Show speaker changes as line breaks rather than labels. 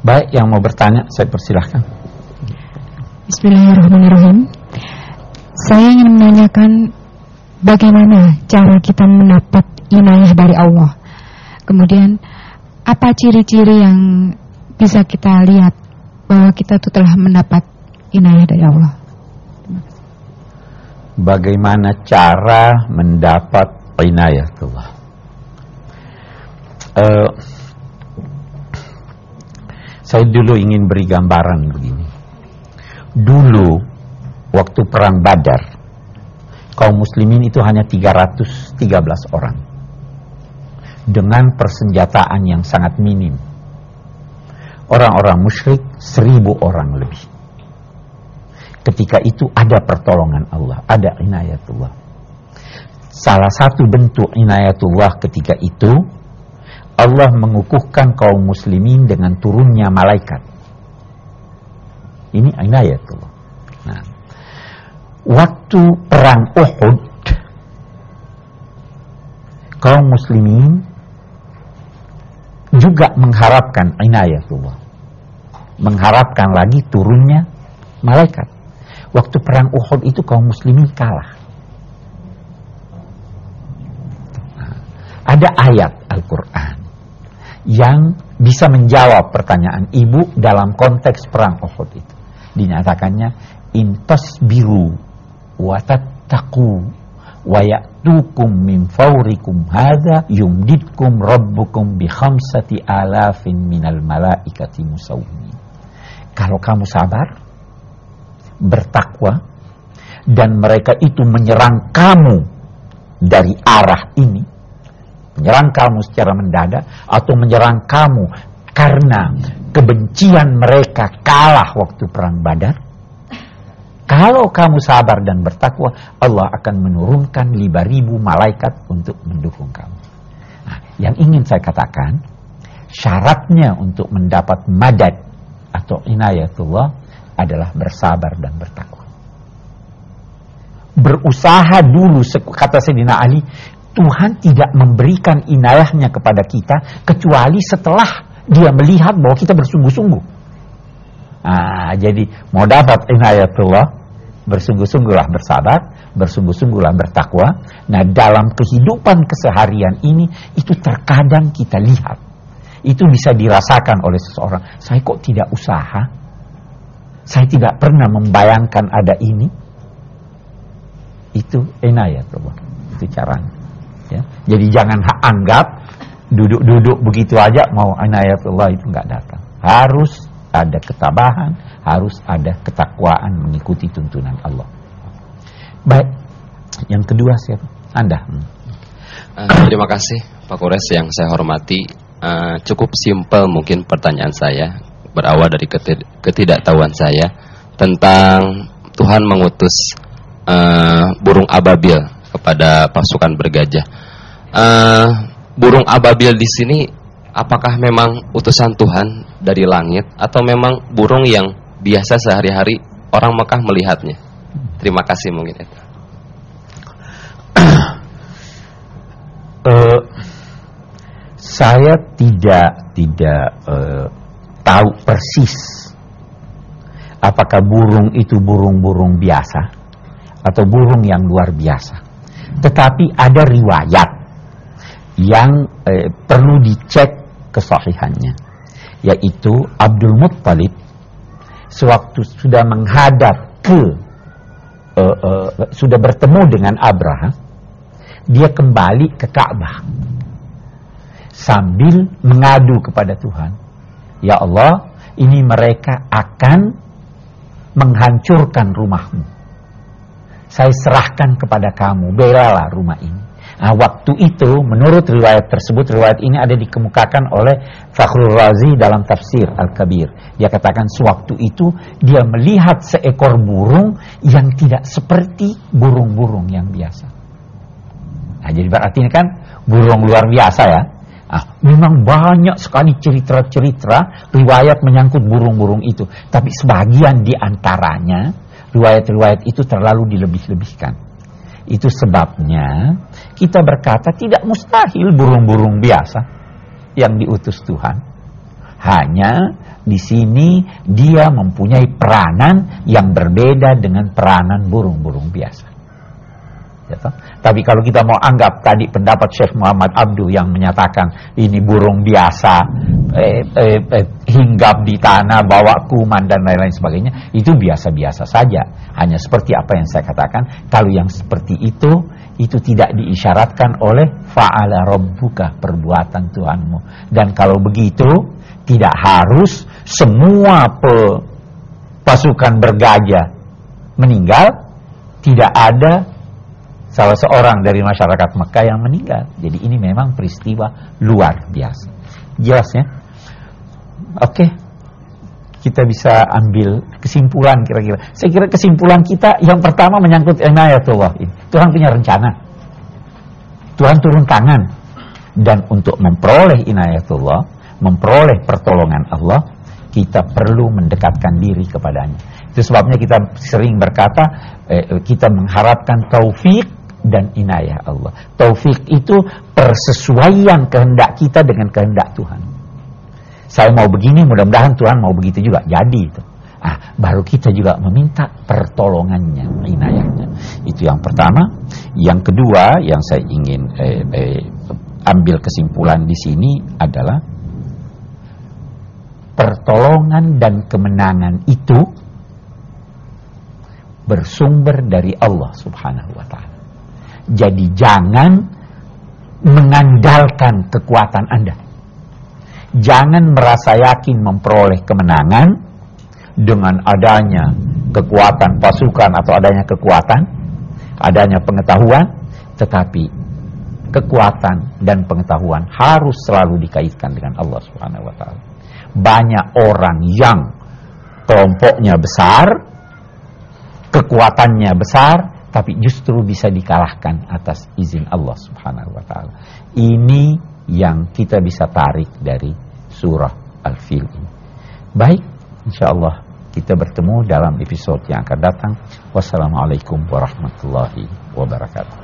Baik, yang mau bertanya saya persilahkan.
Bismillahirrahmanirrahim. Saya ingin menanyakan bagaimana cara kita mendapat inayah dari Allah. Kemudian apa ciri-ciri yang bisa kita lihat bahwa kita itu telah mendapat inayah dari Allah?
Bagaimana cara mendapat inayatullah? Saya dulu ingin beri gambaran begini. Dulu waktu perang Badar, kaum muslimin itu hanya 313 orang dengan persenjataan yang sangat minim. Orang-orang musyrik 1000 orang lebih. Ketika itu ada pertolongan Allah, ada inayatullah. Salah satu bentuk inayatullah ketika itu, Allah mengukuhkan kaum muslimin dengan turunnya malaikat. Ini inayatullah. Nah, waktu perang Uhud, kaum muslimin juga mengharapkan inayatullah, mengharapkan lagi turunnya malaikat. Waktu perang Uhud itu kaum muslimin kalah. Nah, ada ayat Al-Quran yang bisa menjawab pertanyaan ibu dalam konteks perang Uhud itu. Dinyatakannya in tasbiru wa tattaqu wa ya'tukum min fawrikum hadza yumdidkum rabbukum bi 5,000 minal malaikati musawwimin. Kalau kamu sabar, bertakwa, dan mereka itu menyerang kamu dari arah ini, menyerang kamu secara mendadak, atau menyerang kamu karena kebencian mereka kalah waktu perang Badar, kalau kamu sabar dan bertakwa, Allah akan menurunkan 5.000 malaikat untuk mendukung kamu. Nah, yang ingin saya katakan, syaratnya untuk mendapat madad atau inayatullah adalah bersabar dan bertakwa. Berusaha dulu, kata Sayyidina Ali, Tuhan tidak memberikan inayahnya kepada kita kecuali setelah dia melihat bahwa kita bersungguh-sungguh. Nah, jadi mau dapat inayatullah, bersungguh-sungguhlah bersabar, bersungguh-sungguhlah bertakwa. Nah, dalam kehidupan keseharian ini, itu terkadang kita lihat, itu bisa dirasakan oleh seseorang. Saya kok tidak usaha? Saya tidak pernah membayangkan ada ini. Itu inayatullah, itu caranya. Ya. Jadi jangan anggap duduk-duduk begitu aja mau inayatullah itu nggak datang. Harus ada ketabahan, harus ada ketakwaan mengikuti tuntunan Allah. Baik, yang kedua siapa? Anda.
Terima kasih Pak Kores yang saya hormati. Cukup simpel mungkin pertanyaan saya, berawal dari ketidaktahuan saya tentang Tuhan mengutus burung ababil kepada pasukan bergajah. Burung ababil di sini apakah memang utusan Tuhan dari langit atau memang burung yang biasa sehari-hari orang Mekah melihatnya? Terima kasih mungkin itu.
Saya tidak tahu persis apakah burung itu burung-burung biasa atau burung yang luar biasa. Tetapi ada riwayat yang perlu dicek kesahihannya, yaitu Abdul Muttalib sewaktu sudah menghadap sudah bertemu dengan Abraha, dia kembali ke Ka'bah sambil mengadu kepada Tuhan, ya Allah, ini mereka akan menghancurkan rumahmu, saya serahkan kepada kamu, belalah rumah ini. Nah, waktu itu menurut riwayat tersebut, riwayat ini ada dikemukakan oleh Fakhrul Razi dalam tafsir Al-Kabir. Dia katakan sewaktu itu dia melihat seekor burung yang tidak seperti burung-burung yang biasa. Nah, jadi berarti ini kan burung luar biasa ya. Nah, memang banyak sekali cerita-cerita riwayat menyangkut burung-burung itu, tapi sebagian di antaranya riwayat-riwayat itu terlalu dilebih-lebihkan. Itu sebabnya kita berkata tidak mustahil burung-burung biasa yang diutus Tuhan. Hanya Di sini dia mempunyai peranan yang berbeda dengan peranan burung-burung biasa. Ya, tapi kalau kita mau anggap tadi pendapat Syekh Muhammad Abduh yang menyatakan ini burung biasa, hinggap di tanah, bawa kuman dan lain-lain sebagainya, itu biasa-biasa saja. Hanya seperti apa yang saya katakan, kalau yang seperti itu tidak diisyaratkan oleh fa'ala rabbuka, perbuatan Tuhanmu. Dan kalau begitu, tidak harus semua pasukan bergajah meninggal, tidak ada salah seorang dari masyarakat Mekah yang meninggal. Jadi ini memang peristiwa luar biasa. Jelas ya? Oke. Kita bisa ambil kesimpulan kira-kira. Saya kira kesimpulan kita yang pertama menyangkut inayatullah ini. Tuhan punya rencana. Tuhan turun tangan. Dan untuk memperoleh inayatullah, memperoleh pertolongan Allah, kita perlu mendekatkan diri kepadanya. Itu sebabnya kita sering berkata, kita mengharapkan taufik dan inayah Allah. Taufik itu persesuaian kehendak kita dengan kehendak Tuhan. Saya mau begini, mudah-mudahan Tuhan mau begitu juga. Jadi itu. Baru kita juga meminta pertolongannya, inayahnya. Itu yang pertama. Yang kedua, yang saya ingin ambil kesimpulan di sini adalah pertolongan dan kemenangan itu bersumber dari Allah Subhanahu wa ta'ala. Jadi jangan mengandalkan kekuatan Anda. Jangan merasa yakin memperoleh kemenangan dengan adanya kekuatan pasukan atau adanya kekuatan, adanya pengetahuan, tetapi kekuatan dan pengetahuan harus selalu dikaitkan dengan Allah Subhanahu wa ta'ala. Banyak orang yang kelompoknya besar, kekuatannya besar, tapi justru bisa dikalahkan atas izin Allah Subhanahu wa ta'ala. Ini yang kita bisa tarik dari surah Al-Fil ini. Baik, insyaallah kita bertemu dalam episode yang akan datang. Wassalamualaikum warahmatullahi wabarakatuh.